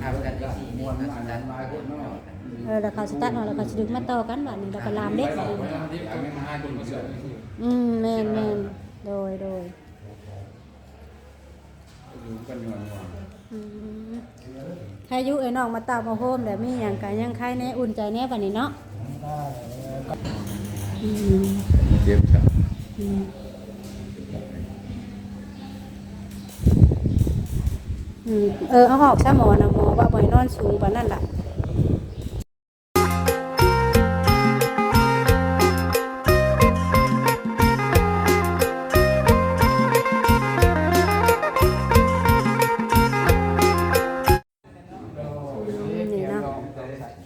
ทำกันที่สี่ม้วนมาสันดันมาคนนอกแล้วเขาสตาร์ทเอาแล้วเขาสิดึงมาต่อกันบัดนี้แล้วก็ลามเด็กบัดนี้แม่นโดยใครอยู่ไอ้น้องมาตามมาโฮมแต่มีหยังก็ยังใครแน่อุ่นใจแน่บัดนี้เนาะเจ็บครับเอาออกซะหมอนะหมอว่าบ่ให้นอนสูงปานนั้นล่ะ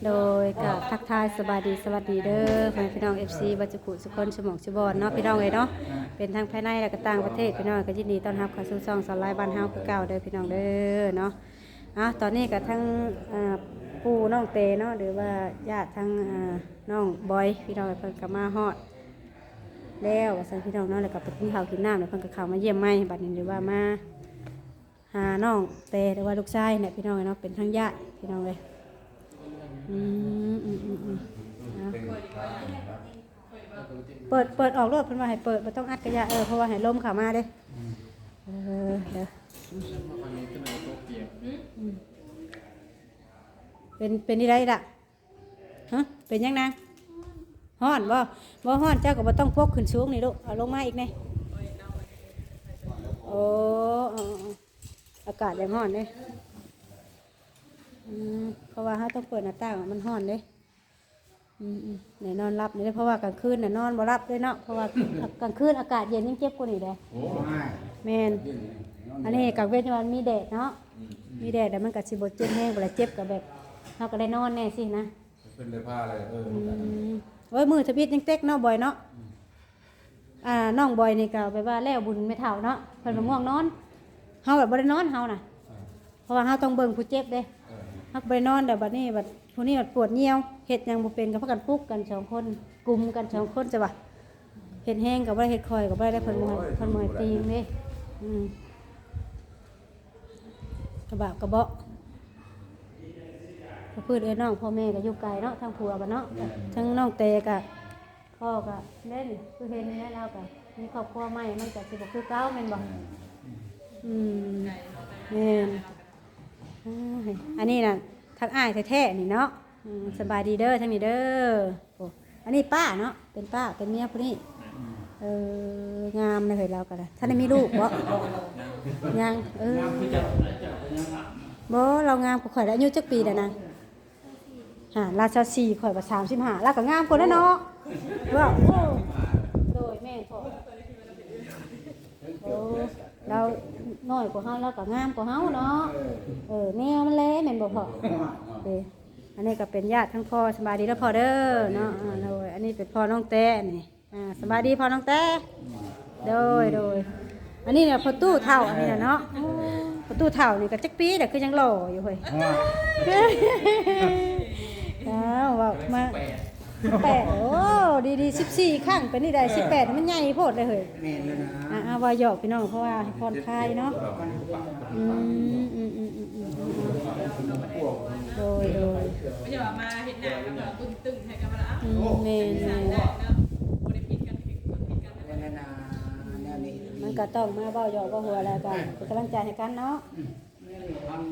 โดยกับทักทายสวัสดีเด้อพี่น้อง FC บัจจุกุสุคนสมองสุบอนเนาะพี่น้องเนาะเป็นทั้งภายในและก็ต่างประเทศพี่น้องก็ยินดีต้อนรับเข้าสู่ช่องสอนไลฟ์บ้านเฮาคือเก่าเด้อพี่น้องเด้อเนาะตอนนี้ก็ทั้งปู่น้องเตเนาะหรือว่าญาติทั้งน้องบอยพี่น้องเพิ่นก็มาฮอดแล้วว่าซั่นพี่น้องเนาะแล้วก็ไปกินข้าวกินน้ำแล้วเพิ่นก็เข้ามาเยี่ยมใหม่บัดนี้หรือว่ามาหาน้องเตหรือว่าลูกชายเนี่ยพี่น้องเนาะเป็นทั้งญาติพี่น้องเลยเปิดออกรถเพิ่นว่าให้เปิดบ่ต้องอัดกระยะเพราะว่าให้ลมเข้ามาเด้เดี๋ยวเป็นนี่ได้ล่ะฮะเป็นยังนางฮ้อนบ่ฮ้อนเจ้าก็บ่ต้องพกขึ้นสูงนี่ลูกเอาลงมาอีกนี่โอ้อากาศยังฮ้อนเด้เพราะว่าเขาต้องเปิดหน้าต่างมันร้อนเลยไหนนอนรับนี่เลยเพราะว่ากลางคืนน่ะนอนบ่รับเลยเนาะเพราะว่ากลางคืนอากาศเย็นยิ่งเจ็บกว่านี่เลยแมนอันนี้กลางเวทวันมีแดดเนาะมีแดดแต่มันกับสิบเจ็บแห้งเวลาเจ็บกับแบบเขาก็ได้นอนแน่สินะเป็นเลยผ้าอะไรโอ้ยมือทบิดยังเต็กเนาะบ่อยเนาะน้องบ่อยนี่ก็แบบว่าแล้วบุญไม่เท่าเนาะเพิ่นมาง่วงนอนเฮาแบบบ่ได้นอนเฮาน่ะเพราะว่าเฮาต้องเบิ่งผู้เจ็บเด้ฮักไปนอนแต่บัดนี้บัดผู้นี้บัดปวดเหี่ยวเห็ดยังบ่เป็นกับพากันปลุกกัน2คนกลุ่มกัน2คนจ้ะว่ะเห็ดแห้งกับบ่ได้เห็ดคอยกับบ่ได้เพิ่นมวยตีงเด้กระบะกระเบาะก็พืชน้องพ่อแม่ก็อยู่ไกลเนาะทั้งผัวบ่เนาะทั้งน้องเตก็พ่อก็เล่นคือเห็นนี่แล้วก็มีครอบครัวใหม่มันก็สิบ่คือเก่าแม่นบ่แม่นอันนี้น่ะทักอ้ายแท้ๆนี่เนาะสบายดีเด้อทั้งนี้เด้อโอ้อันนี้ป้าเนาะเป็นป้าเป็นเมียผู้นี้งามเลยเราก็ได้ท่านได้มีลูกบ่ยังบ่เรางามกว่าข่อยแล้วอายุจักปีแล้วนะราชสีข่อยว่า35แล้วก็งามกว่าแล้วเนาะว่าโอ้โดยแม่พ่อโอ้เราน้อยกว่าเฮาแล้วก็งามกว่าเฮาเนาะแนวมันเลยแม่นบ่พ่ออันนี้ก็เป็นญาติทั้งพ่อสบายดีแล้วพ่อเด้อเนาะอันนี้เป็นพ่อน้องแต้นี่สบายดีพ่อน้องแต้โดยอันนี้เนี่ยพ่อตู้เฒ่าอันนี้น่ะเนาะพ่อตู้เฒ่านี่ก็จักปีแต่คือยังหล่ออยู่เฮ้ยว่ามา18โอ้ดี14ครั้งเป็นนี่ได้18มันใหญ่โพดเลยเฮ้ยแม่นเลยนะว่าหยอกพี่น้องเพราะว่าผ่อนคลายเนาะโดยไม่ใช่ว่ามาเห็นหน้าแล้วก็ตึงให้กันมาละแม่มันก็ต้องมาเว้าหยอกว่าหัวอะไรกันเป็นกำลังใจให้กันเนาะ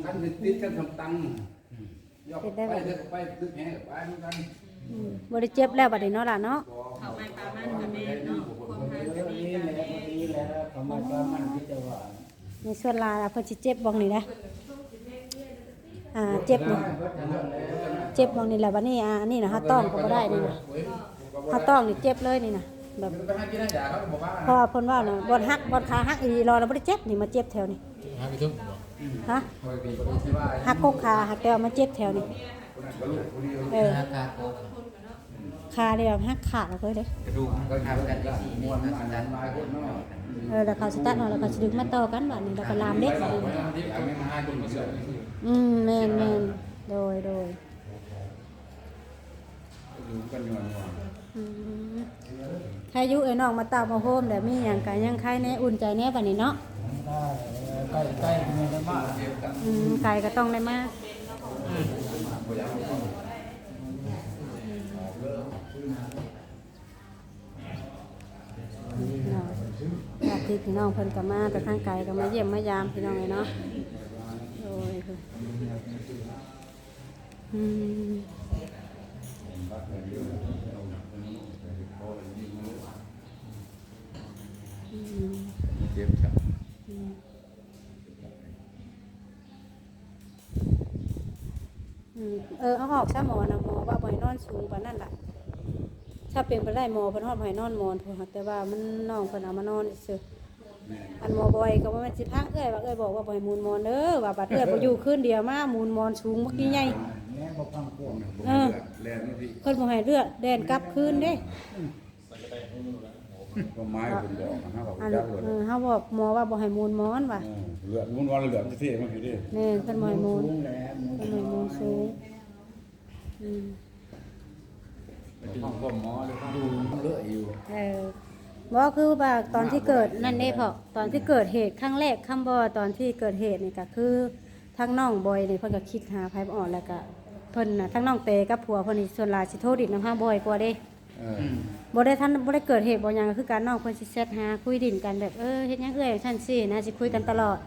กันติดกันทำตังไปตึกแห่ไปเหมือนกันบริเจ็บแล้วบัดนี้เนาะล่ะเนาะเขาไม่ปามันกับแม่เนาะความหากับแม่เขาไม่ปามันที่จะว่าในส่วนลาเพิ่นสิเจ็บบ่งนี่นะเจ็บนี่เจ็บบ่งนี่แหละบัดนี้อันนี้นะเฮาต้องก็บ่ได้นี่นะเฮาต้องนี่เจ็บเลยนี่นะแบบพอเพิ่นว่าน่ะบ่ฮักบ่ขาฮักอีรอแล้วบ่ได้เจ็บนี่มาเจ็บแถวนี้ฮักอีทุกฮะฮักกกขาฮักแต่ว่ามาเจ็บแถวนี้ขาเดียวฮักขาดเลยเด้กระดูกก็ทำกันที่สี่ม้วนมาสันดันมาคนนอกแล้วเขาสตาร์ทเอาแล้วเขาสิดึงมาต่อกันบัดนี้แล้วก็ลามเด็กแม่นโดยใครอยู่ไอ้น้องมาตามมาโฮมแต่มีหยังก็ยังใครแน่อุ่นใจแน่บัดนี้เนาะใกล้ๆมีได้มากไกลก็ต้องได้มาก ญาติพี่น้องเพิ่นก็มาแต่ทางไกลก็มาเยี่ยมมายามพี่น้องเลยเนาะโอ้ยคืออืม เจ็บครับ เอาออกซะหมอนะหมอว่าบ่ให้นอนสูงปานนั้นล่ะถ้าเป็นไปได้หมอเพิ่นฮอดบ่ให้นอนหมอนพุ่นค่ะแต่ว่ามันน้องเพิ่นเอามานอนซื่ออันหมอบ่อยก็ว่ามันสิพักเอ้ยว่าเอ้ยบอกว่าบ่ให้มูลหมอนเด้อว่าบัดเอ้ยบ่อยู่คืนเดียวมามูลหมอนสูงบักใหญ่ แม่บ่ฟังพวกนะผมแลนนี่พี่ เพิ่นบ่ให้เลือดแดนกลับคืนเด้ ก็ไม้ผมบอกนะฮะบอก อัน จักเลย เฮาบอกหมอว่าบ่ให้มูลหมอนว่ะ เหลือมุนวันเหลือที่มันคือดิ แม่นเพิ่นบ่ให้มูลเพิ่นบ่ให้มูลสูงอืม ห้องพ่อหมอเลยดูเลืออยู่ บ่คือว่าตอนที่เกิดนั่นเด้พ่อตอนที่เกิดเหตุครั้งแรกคำบ่ตอนที่เกิดเหตุนี่ก็คือทั้งน้องบอยนี่เพิ่นก็คิดหาไผบ่ออกแล้วก็เพิ่นน่ะทั้งน้องเตกับผัวเพิ่นนี่ส่วนหลายสิโทรดินนำหาบอยกว่าเด้บ่ได้บ่ได้เกิดเหตุบ่หยังก็คือการน้องเพิ่นสิแชทหาคุยดินกันแบบเฮ็ดหยังเอ้ยซั่นสินะสิคุยกันตลอด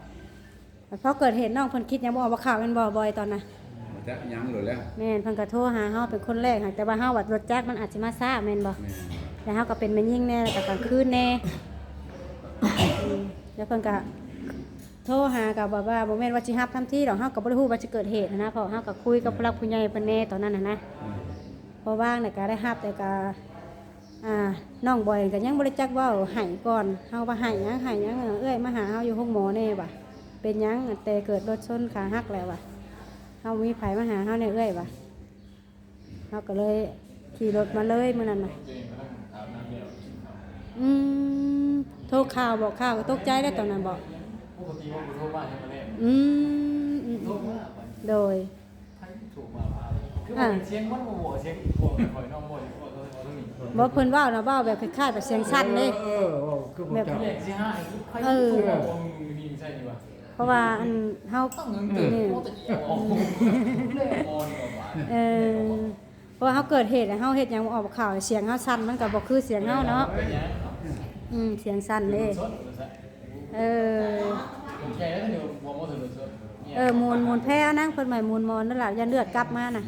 พอเกิดเหตุน้องเพิ่นคิดหยังบ่ออกว่าข่าวแม่นบ่บอยตอนน่ะ จะยังเลยแล้ว แม่นเพิ่นก็โทรหาเฮาเป็นคนแรกค่ะแต่ว่าเฮาว่ารถจักรมันอาจสิมาช้าแม่นบ่แล้วเฮาก็เป็นแม่ยิ่งแน่แล้วก็กลางคืนแน่แล้วเพิ่นก็โทรหากับว่าบ่แม่นว่าสิรับทันทีดอกเฮาก็บ่ได้ฮู้ว่าสิเกิดเหตุนะเพราะเฮาก็คุยกับผู้หลักผู้ใหญ่เพิ่นแน่ตอนนั้นน่ะนะพอว่างเนี่ยก็ได้รับแต่ก็น้องบอยก็ยังบ่ได้จักเว้าให้ก่อนเฮาว่าให้หยังเอ้ยมาหาเฮาอยู่ห้องหมอแน่ว่ะเป็นหยังแต่เกิดรถชนขาหักแล้วว่ะเฮามีไผมาหาเฮาแน่เอ้ยว่ะเฮาก็เลยขี่รถมาเลยมื้อนั้นน่ะโทรข่าวบอกข่าวก็ตกใจได้ตอนนั้นบอก ปกติว่าโทรมาให้มาเล่น โดย ถูกมาคือเสียงมันโมโหเสียงอีกพวกคอยน้องโมยบอกเพิ่นเว้านะเว้าแบบคล้ายๆแบบเสียงสั่นเลยแบบ เด็กสิห้าใครถูกมามีใช่ไหมวะ เพราะว่าอันเฮาเพราะว่าเฮาเกิดเหตุเฮาเฮ็ดหยังออกข่าวเสียงเฮาสั่นมันก็บ่คือเสียงเฮาเนาะเสียงสั่นเลยมูลแพ้นั่งเพิ่นใหม่มูลมอนนั่นล่ะยันเลือดกลับมาน่ะ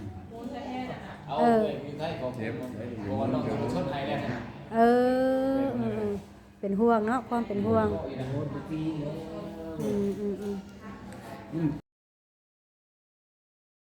เป็นห่วงเนาะความเป็นห่วง